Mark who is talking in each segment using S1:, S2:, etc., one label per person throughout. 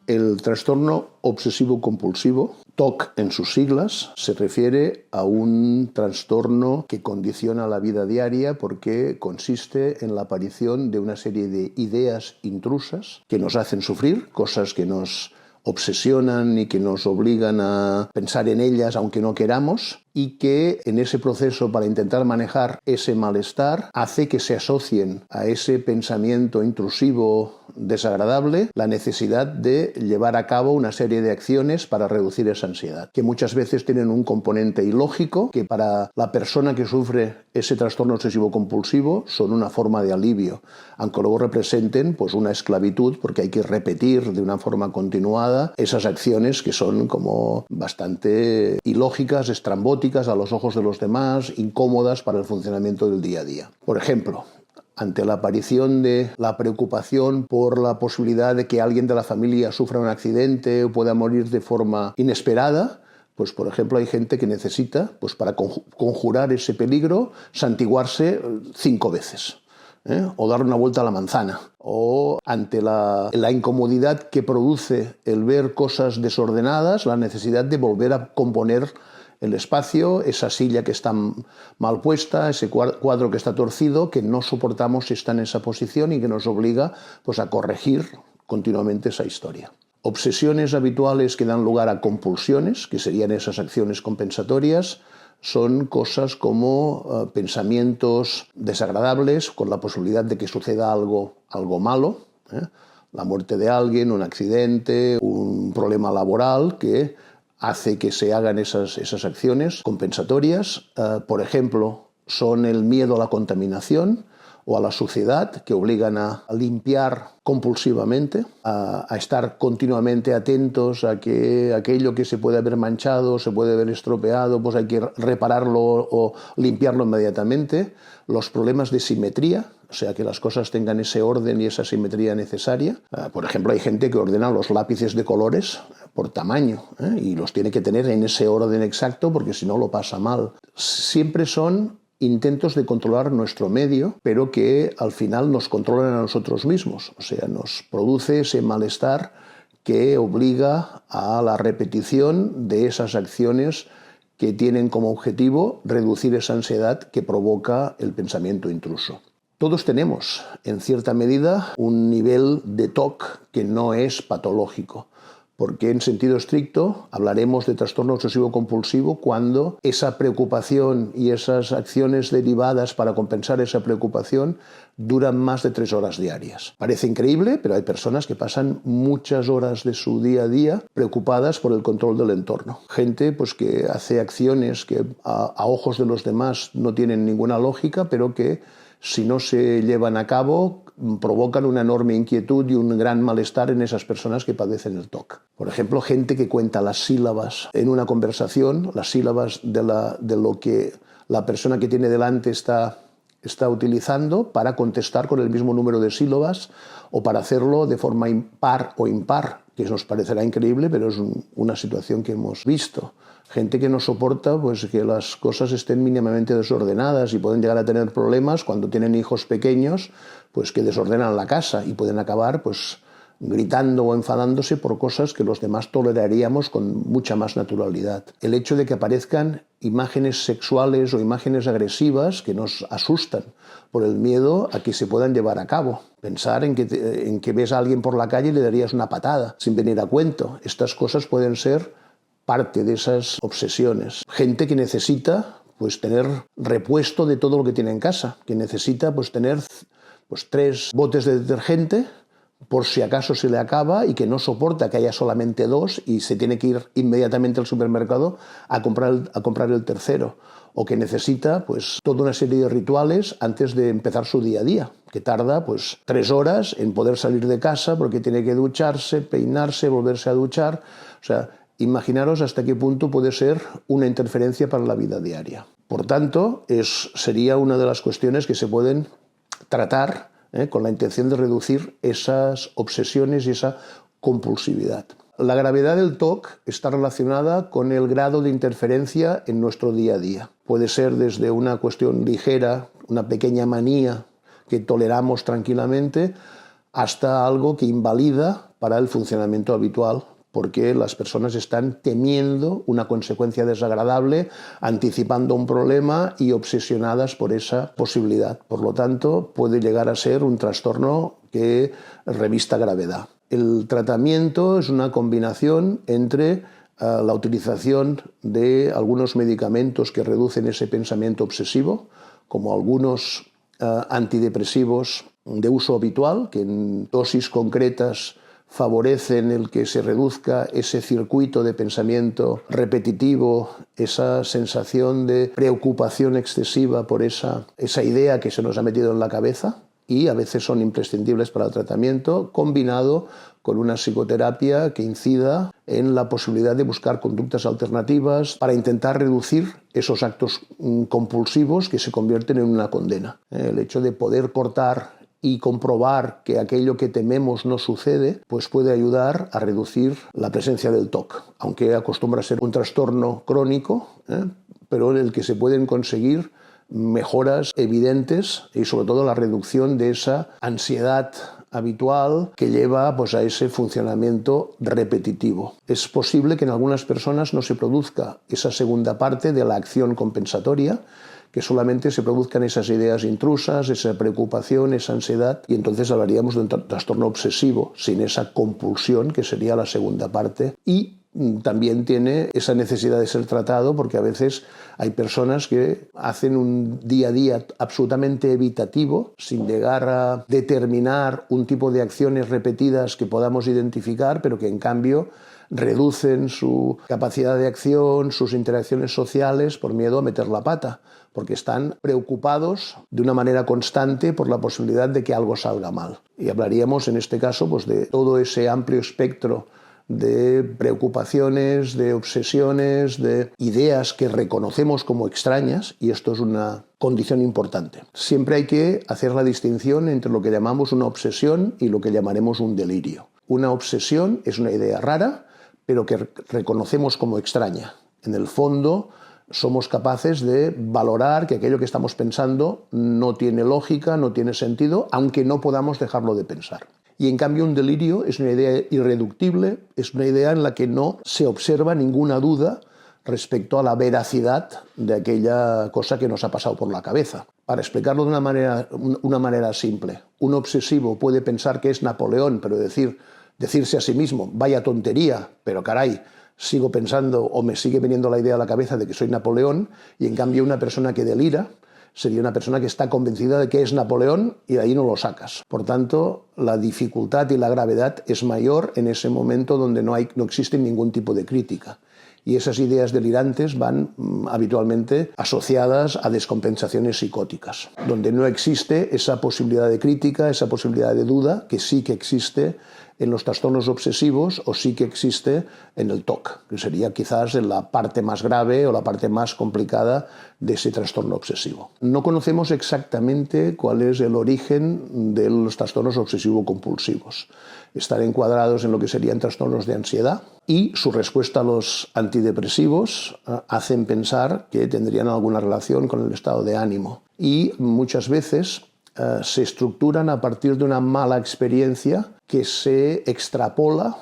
S1: El trastorno obsesivo-compulsivo, TOC en sus siglas, se refiere a un trastorno que condiciona la vida diaria porque consiste en la aparición de una serie de ideas intrusas que nos hacen sufrir, cosas que nos obsesionan y que nos obligan a pensar en ellas aunque no queramos, y que en ese proceso para intentar manejar ese malestar hace que se asocien a ese pensamiento intrusivo desagradable la necesidad de llevar a cabo una serie de acciones para reducir esa ansiedad, que muchas veces tienen un componente ilógico que para la persona que sufre ese trastorno obsesivo-compulsivo son una forma de alivio, aunque luego representen pues una esclavitud porque hay que repetir de una forma continuada esas acciones que son como bastante ilógicas, estrambóticas a los ojos de los demás, incómodas para el funcionamiento del día a día. Por ejemplo, ante la aparición de la preocupación por la posibilidad de que alguien de la familia sufra un accidente o pueda morir de forma inesperada, pues por ejemplo hay gente que necesita, pues para conjurar ese peligro, santiguarse 5 veces. O dar una vuelta a la manzana, o ante la incomodidad que produce el ver cosas desordenadas, la necesidad de volver a componer el espacio, esa silla que está mal puesta, ese cuadro que está torcido, que no soportamos si está en esa posición y que nos obliga pues, a corregir continuamente esa historia. Obsesiones habituales que dan lugar a compulsiones, que serían esas acciones compensatorias, son cosas como pensamientos desagradables con la posibilidad de que suceda algo malo, la muerte de alguien, un accidente, un problema laboral que hace que se hagan esas acciones compensatorias. Por ejemplo, son el miedo a la contaminación o a la suciedad, que obligan a limpiar compulsivamente, a estar continuamente atentos a que aquello que se puede haber manchado, se puede haber estropeado, pues hay que repararlo o limpiarlo inmediatamente. Los problemas de simetría, o sea, que las cosas tengan ese orden y esa simetría necesaria. Por ejemplo, hay gente que ordena los lápices de colores por tamaño y los tiene que tener en ese orden exacto porque si no lo pasa mal. Siempre son intentos de controlar nuestro medio, pero que al final nos controlan a nosotros mismos. O sea, nos produce ese malestar que obliga a la repetición de esas acciones que tienen como objetivo reducir esa ansiedad que provoca el pensamiento intruso. Todos tenemos, en cierta medida, un nivel de TOC que no es patológico, porque en sentido estricto hablaremos de trastorno obsesivo-compulsivo cuando esa preocupación y esas acciones derivadas para compensar esa preocupación duran más de 3 horas diarias. Parece increíble, pero hay personas que pasan muchas horas de su día a día preocupadas por el control del entorno. Gente pues, que hace acciones que a ojos de los demás no tienen ninguna lógica, pero que si no se llevan a cabo provocan una enorme inquietud y un gran malestar en esas personas que padecen el TOC. Por ejemplo, gente que cuenta las sílabas en una conversación, las sílabas de lo que la persona que tiene delante está utilizando para contestar con el mismo número de sílabas o para hacerlo de forma impar o impar, que nos parecerá increíble, pero es una situación que hemos visto. Gente que no soporta pues, que las cosas estén mínimamente desordenadas y pueden llegar a tener problemas cuando tienen hijos pequeños pues, que desordenan la casa y pueden acabar pues, gritando o enfadándose por cosas que los demás toleraríamos con mucha más naturalidad. El hecho de que aparezcan imágenes sexuales o imágenes agresivas que nos asustan por el miedo a que se puedan llevar a cabo. Pensar en que ves a alguien por la calle y le darías una patada sin venir a cuento. Estas cosas pueden ser parte de esas obsesiones. Gente que necesita pues, tener repuesto de todo lo que tiene en casa, que necesita pues, tener 3 botes de detergente por si acaso se le acaba y que no soporta que haya solamente 2 y se tiene que ir inmediatamente al supermercado a comprar el tercero. O que necesita pues, toda una serie de rituales antes de empezar su día a día, que tarda pues, 3 horas en poder salir de casa porque tiene que ducharse, peinarse, volverse a duchar. O sea, imaginaros hasta qué punto puede ser una interferencia para la vida diaria. Por tanto, sería una de las cuestiones que se pueden tratar con la intención de reducir esas obsesiones y esa compulsividad. La gravedad del TOC está relacionada con el grado de interferencia en nuestro día a día. Puede ser desde una cuestión ligera, una pequeña manía que toleramos tranquilamente, hasta algo que invalida para el funcionamiento habitual, porque las personas están temiendo una consecuencia desagradable, anticipando un problema y obsesionadas por esa posibilidad. Por lo tanto, puede llegar a ser un trastorno que revista gravedad. El tratamiento es una combinación entre la utilización de algunos medicamentos que reducen ese pensamiento obsesivo, como algunos antidepresivos de uso habitual, que en dosis concretas favorecen el que se reduzca ese circuito de pensamiento repetitivo, esa sensación de preocupación excesiva por esa idea que se nos ha metido en la cabeza, y a veces son imprescindibles para el tratamiento, combinado con una psicoterapia que incida en la posibilidad de buscar conductas alternativas para intentar reducir esos actos compulsivos que se convierten en una condena. El hecho de poder cortar y comprobar que aquello que tememos no sucede, pues puede ayudar a reducir la presencia del TOC, aunque acostumbra a ser un trastorno crónico, pero en el que se pueden conseguir mejoras evidentes y sobre todo la reducción de esa ansiedad habitual que lleva pues, a ese funcionamiento repetitivo. Es posible que en algunas personas no se produzca esa segunda parte de la acción compensatoria, que solamente se produzcan esas ideas intrusas, esa preocupación, esa ansiedad, y entonces hablaríamos de un trastorno obsesivo sin esa compulsión, que sería la segunda parte, y también tiene esa necesidad de ser tratado porque a veces hay personas que hacen un día a día absolutamente evitativo sin llegar a determinar un tipo de acciones repetidas que podamos identificar, pero que en cambio reducen su capacidad de acción, sus interacciones sociales por miedo a meter la pata, porque están preocupados de una manera constante por la posibilidad de que algo salga mal. Y hablaríamos en este caso pues, de todo ese amplio espectro de preocupaciones, de obsesiones, de ideas que reconocemos como extrañas, y esto es una condición importante. Siempre hay que hacer la distinción entre lo que llamamos una obsesión y lo que llamaremos un delirio. Una obsesión es una idea rara, pero que reconocemos como extraña. En el fondo, somos capaces de valorar que aquello que estamos pensando no tiene lógica, no tiene sentido, aunque no podamos dejarlo de pensar. Y en cambio un delirio es una idea irreductible, es una idea en la que no se observa ninguna duda respecto a la veracidad de aquella cosa que nos ha pasado por la cabeza. Para explicarlo de una manera simple, un obsesivo puede pensar que es Napoleón, pero decirse a sí mismo, vaya tontería, pero caray, sigo pensando o me sigue viniendo la idea a la cabeza de que soy Napoleón, y en cambio una persona que delira sería una persona que está convencida de que es Napoleón y de ahí no lo sacas. Por tanto, la dificultad y la gravedad es mayor en ese momento donde no existe ningún tipo de crítica. Y esas ideas delirantes van habitualmente asociadas a descompensaciones psicóticas, donde no existe esa posibilidad de crítica, esa posibilidad de duda, que sí que existe en los trastornos obsesivos o sí que existe en el TOC, que sería quizás la parte más grave o la parte más complicada de ese trastorno obsesivo. No conocemos exactamente cuál es el origen de los trastornos obsesivo-compulsivos. Están encuadrados en lo que serían trastornos de ansiedad, y su respuesta a los antidepresivos hacen pensar que tendrían alguna relación con el estado de ánimo. Y muchas veces se estructuran a partir de una mala experiencia que se extrapola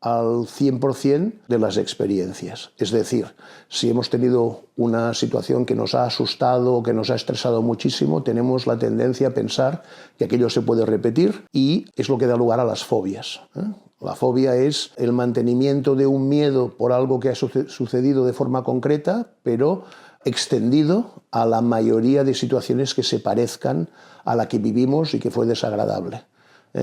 S1: al 100% de las experiencias. Es decir, si hemos tenido una situación que nos ha asustado o que nos ha estresado muchísimo, tenemos la tendencia a pensar que aquello se puede repetir, y es lo que da lugar a las fobias. La fobia es el mantenimiento de un miedo por algo que ha sucedido de forma concreta, pero extendido a la mayoría de situaciones que se parezcan a la que vivimos y que fue desagradable.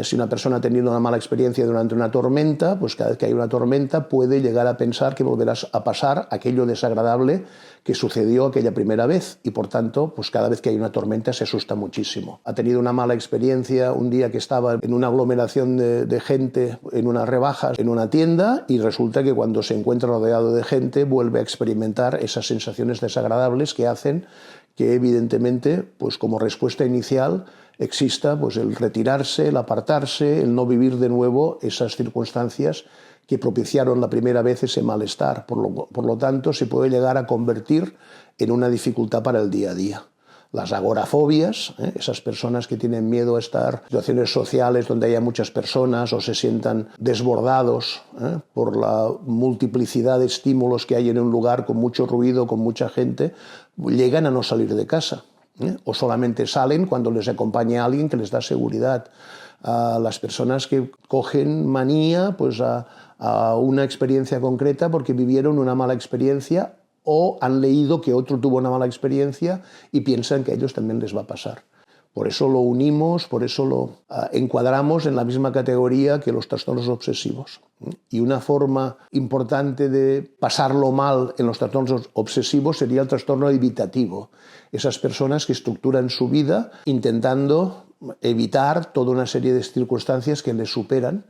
S1: Si una persona ha tenido una mala experiencia durante una tormenta, pues cada vez que hay una tormenta puede llegar a pensar que volverá a pasar aquello desagradable que sucedió aquella primera vez, y por tanto, pues cada vez que hay una tormenta se asusta muchísimo. Ha tenido una mala experiencia un día que estaba en una aglomeración de gente en unas rebajas en una tienda, y resulta que cuando se encuentra rodeado de gente vuelve a experimentar esas sensaciones desagradables que hacen que evidentemente, pues como respuesta inicial, exista pues el retirarse, el apartarse, el no vivir de nuevo esas circunstancias que propiciaron la primera vez ese malestar. Por lo tanto, se puede llegar a convertir en una dificultad para el día a día. las agorafobias, esas personas que tienen miedo a estar en situaciones sociales donde haya muchas personas o se sientan desbordados por la multiplicidad de estímulos que hay en un lugar con mucho ruido, con mucha gente, llegan a no salir de casa. O solamente salen cuando les acompaña alguien que les da seguridad. A las personas que cogen manía pues a una experiencia concreta porque vivieron una mala experiencia o han leído que otro tuvo una mala experiencia y piensan que a ellos también les va a pasar. Por eso lo unimos, por eso lo encuadramos en la misma categoría que los trastornos obsesivos. Y una forma importante de pasarlo mal en los trastornos obsesivos sería el trastorno evitativo. Esas personas que estructuran su vida intentando evitar toda una serie de circunstancias que les superan,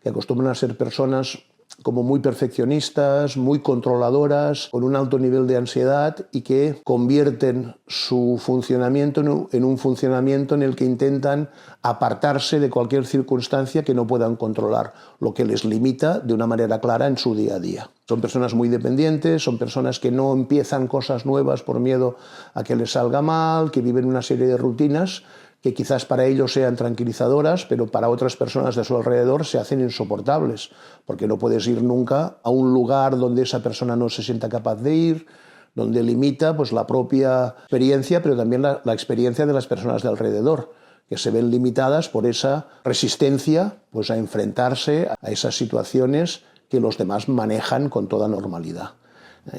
S1: que acostumbran a ser personas como muy perfeccionistas, muy controladoras, con un alto nivel de ansiedad y que convierten su funcionamiento en un funcionamiento en el que intentan apartarse de cualquier circunstancia que no puedan controlar, lo que les limita de una manera clara en su día a día. Son personas muy dependientes, son personas que no empiezan cosas nuevas por miedo a que les salga mal, que viven una serie de rutinas que quizás para ellos sean tranquilizadoras, pero para otras personas de su alrededor se hacen insoportables, porque no puedes ir nunca a un lugar donde esa persona no se sienta capaz de ir, donde limita pues, la propia experiencia, pero también la experiencia de las personas de alrededor, que se ven limitadas por esa resistencia pues, a enfrentarse a esas situaciones que los demás manejan con toda normalidad.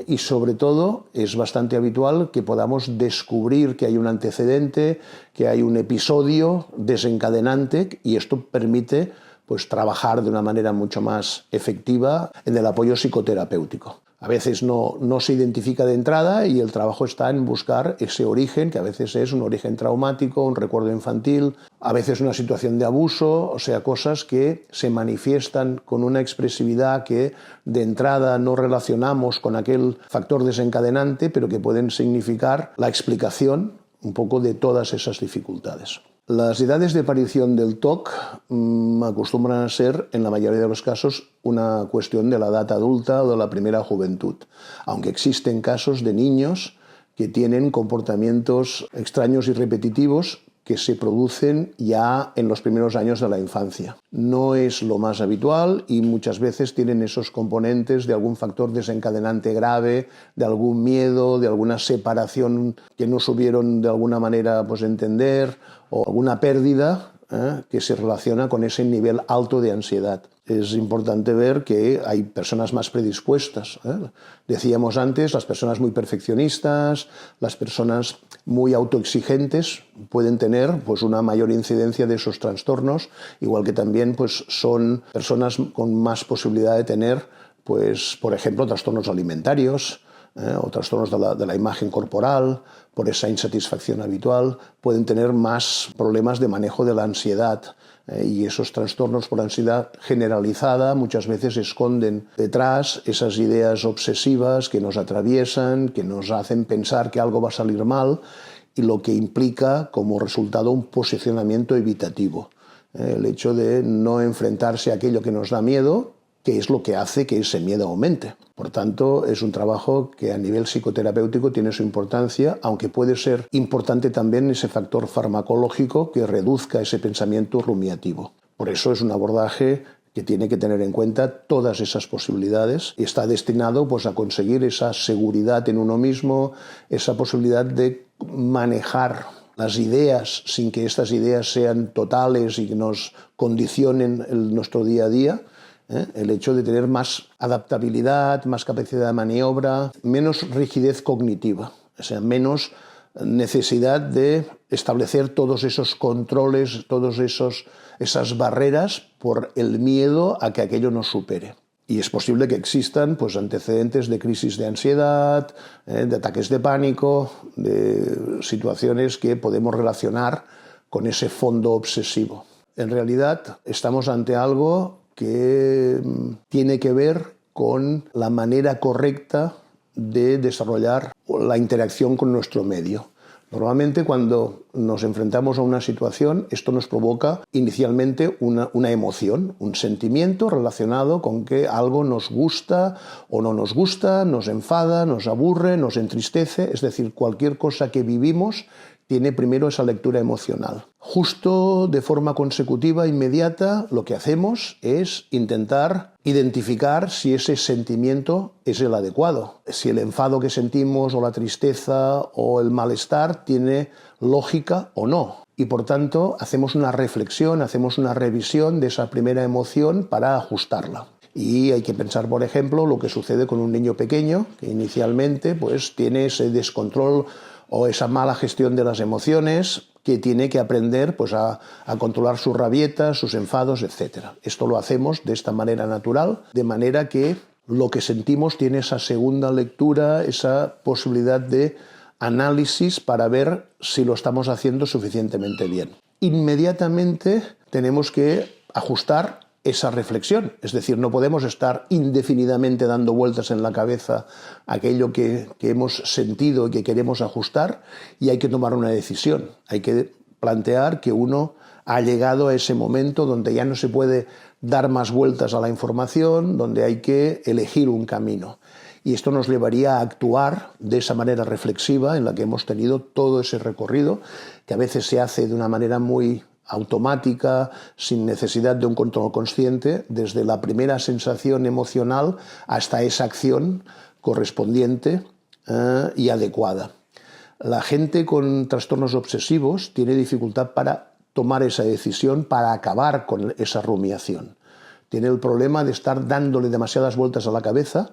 S1: Y sobre todo es bastante habitual que podamos descubrir que hay un antecedente, que hay un episodio desencadenante y esto permite pues, trabajar de una manera mucho más efectiva en el apoyo psicoterapéutico. A veces no se identifica de entrada y el trabajo está en buscar ese origen, que a veces es un origen traumático, un recuerdo infantil, a veces una situación de abuso, o sea, cosas que se manifiestan con una expresividad que de entrada no relacionamos con aquel factor desencadenante, pero que pueden significar la explicación un poco de todas esas dificultades. Las edades de aparición del TOC acostumbran a ser, en la mayoría de los casos, una cuestión de la edad adulta o de la primera juventud, aunque existen casos de niños que tienen comportamientos extraños y repetitivos que se producen ya en los primeros años de la infancia. No es lo más habitual y muchas veces tienen esos componentes de algún factor desencadenante grave, de algún miedo, de alguna separación que no supieron de alguna manera pues, entender o alguna pérdida que se relaciona con ese nivel alto de ansiedad. Es importante ver que hay personas más predispuestas. Decíamos antes, las personas muy perfeccionistas, las personas muy autoexigentes pueden tener pues, una mayor incidencia de esos trastornos, igual que también pues, son personas con más posibilidad de tener, pues, por ejemplo, trastornos alimentarios, o trastornos de la imagen corporal, por esa insatisfacción habitual, pueden tener más problemas de manejo de la ansiedad. Y esos trastornos por ansiedad generalizada muchas veces esconden detrás esas ideas obsesivas que nos atraviesan, que nos hacen pensar que algo va a salir mal y lo que implica como resultado un posicionamiento evitativo. El hecho de no enfrentarse a aquello que nos da miedo, que es lo que hace que ese miedo aumente. Por tanto, es un trabajo que a nivel psicoterapéutico tiene su importancia, aunque puede ser importante también ese factor farmacológico que reduzca ese pensamiento rumiativo. Por eso es un abordaje que tiene que tener en cuenta todas esas posibilidades y está destinado pues, a conseguir esa seguridad en uno mismo, esa posibilidad de manejar las ideas sin que estas ideas sean totales y que nos condicionen nuestro día a día. El hecho de tener más adaptabilidad, más capacidad de maniobra, menos rigidez cognitiva, o sea, menos necesidad de establecer todos esos controles, todas esas barreras por el miedo a que aquello nos supere. Y es posible que existan pues, antecedentes de crisis de ansiedad, de ataques de pánico, de situaciones que podemos relacionar con ese fondo obsesivo. En realidad, estamos ante algo que tiene que ver con la manera correcta de desarrollar la interacción con nuestro medio. Normalmente cuando nos enfrentamos a una situación, esto nos provoca inicialmente una emoción, un sentimiento relacionado con que algo nos gusta o no nos gusta, nos enfada, nos aburre, nos entristece, es decir, cualquier cosa que vivimos tiene primero esa lectura emocional. Justo de forma consecutiva, inmediata, lo que hacemos es intentar identificar si ese sentimiento es el adecuado, si el enfado que sentimos o la tristeza o el malestar tiene lógica o no. Y por tanto hacemos una reflexión, hacemos una revisión de esa primera emoción para ajustarla. Y hay que pensar, por ejemplo, lo que sucede con un niño pequeño que inicialmente pues, tiene ese descontrol o esa mala gestión de las emociones, que tiene que aprender pues, a controlar sus rabietas, sus enfados, etc. Esto lo hacemos de esta manera natural, de manera que lo que sentimos tiene esa segunda lectura, esa posibilidad de análisis para ver si lo estamos haciendo suficientemente bien. Inmediatamente tenemos que ajustar esa reflexión, es decir, no podemos estar indefinidamente dando vueltas en la cabeza aquello que hemos sentido y que queremos ajustar, y hay que tomar una decisión. Hay que plantear que uno ha llegado a ese momento donde ya no se puede dar más vueltas a la información, donde hay que elegir un camino. Y esto nos llevaría a actuar de esa manera reflexiva en la que hemos tenido todo ese recorrido, que a veces se hace de una manera muy automática, sin necesidad de un control consciente, desde la primera sensación emocional hasta esa acción correspondiente y adecuada. La gente con trastornos obsesivos tiene dificultad para tomar esa decisión, para acabar con esa rumiación. Tiene el problema de estar dándole demasiadas vueltas a la cabeza,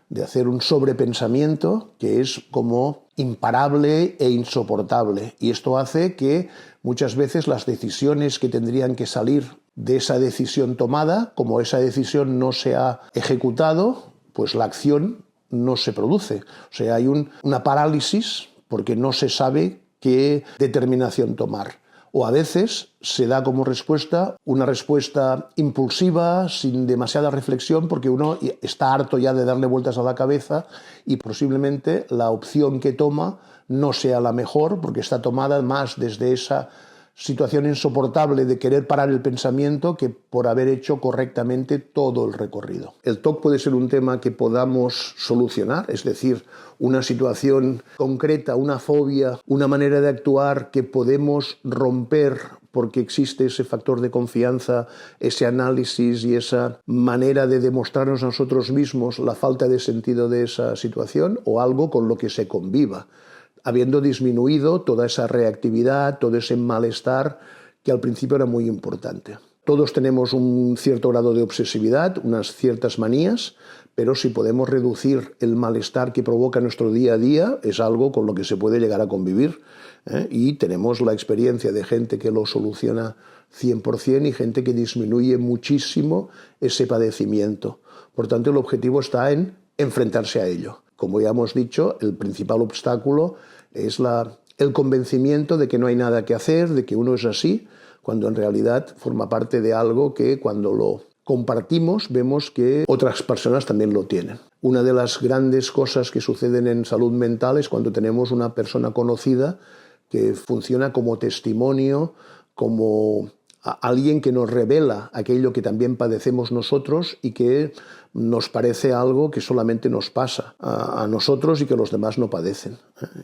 S1: de hacer un sobrepensamiento que es como imparable e insoportable. Y esto hace que muchas veces las decisiones que tendrían que salir de esa decisión tomada, como esa decisión no se ha ejecutado, pues la acción no se produce. O sea, hay una parálisis porque no se sabe qué determinación tomar. O a veces se da como respuesta una respuesta impulsiva, sin demasiada reflexión, porque uno está harto ya de darle vueltas a la cabeza y posiblemente la opción que toma no sea la mejor, porque está tomada más desde esa situación insoportable de querer parar el pensamiento que por haber hecho correctamente todo el recorrido. El TOC puede ser un tema que podamos solucionar, es decir, una situación concreta, una fobia, una manera de actuar que podemos romper porque existe ese factor de confianza, ese análisis y esa manera de demostrarnos a nosotros mismos la falta de sentido de esa situación, o algo con lo que se conviva, habiendo disminuido toda esa reactividad, todo ese malestar que al principio era muy importante. Todos tenemos un cierto grado de obsesividad, unas ciertas manías, pero si podemos reducir el malestar que provoca nuestro día a día, es algo con lo que se puede llegar a convivir. Y tenemos la experiencia de gente que lo soluciona 100% y gente que disminuye muchísimo ese padecimiento. Por tanto, el objetivo está en enfrentarse a ello. Como ya hemos dicho, el principal obstáculo es el convencimiento de que no hay nada que hacer, de que uno es así, cuando en realidad forma parte de algo que cuando lo compartimos vemos que otras personas también lo tienen. Una de las grandes cosas que suceden en salud mental es cuando tenemos una persona conocida que funciona como testimonio, como alguien que nos revela aquello que también padecemos nosotros y que nos parece algo que solamente nos pasa a nosotros y que los demás no padecen.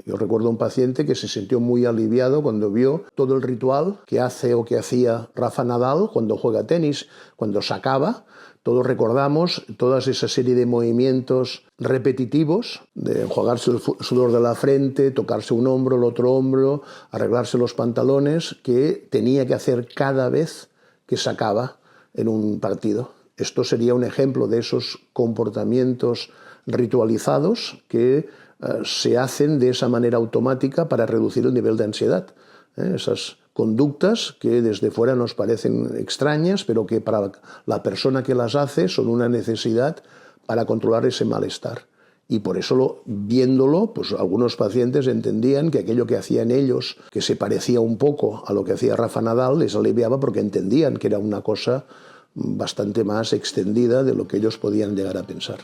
S1: Yo recuerdo a un paciente que se sintió muy aliviado cuando vio todo el ritual que hace o que hacía Rafa Nadal cuando juega tenis, cuando sacaba. Todos recordamos toda esa serie de movimientos repetitivos, de enjuagarse el sudor de la frente, tocarse un hombro, el otro hombro, arreglarse los pantalones, que tenía que hacer cada vez que sacaba en un partido. Esto sería un ejemplo de esos comportamientos ritualizados que se hacen de esa manera automática para reducir el nivel de ansiedad. Esas conductas que desde fuera nos parecen extrañas, pero que para la persona que las hace son una necesidad para controlar ese malestar. Y por eso, viéndolo, pues algunos pacientes entendían que aquello que hacían ellos, que se parecía un poco a lo que hacía Rafa Nadal, les aliviaba porque entendían que era una cosa bastante más extendida de lo que ellos podían llegar a pensar.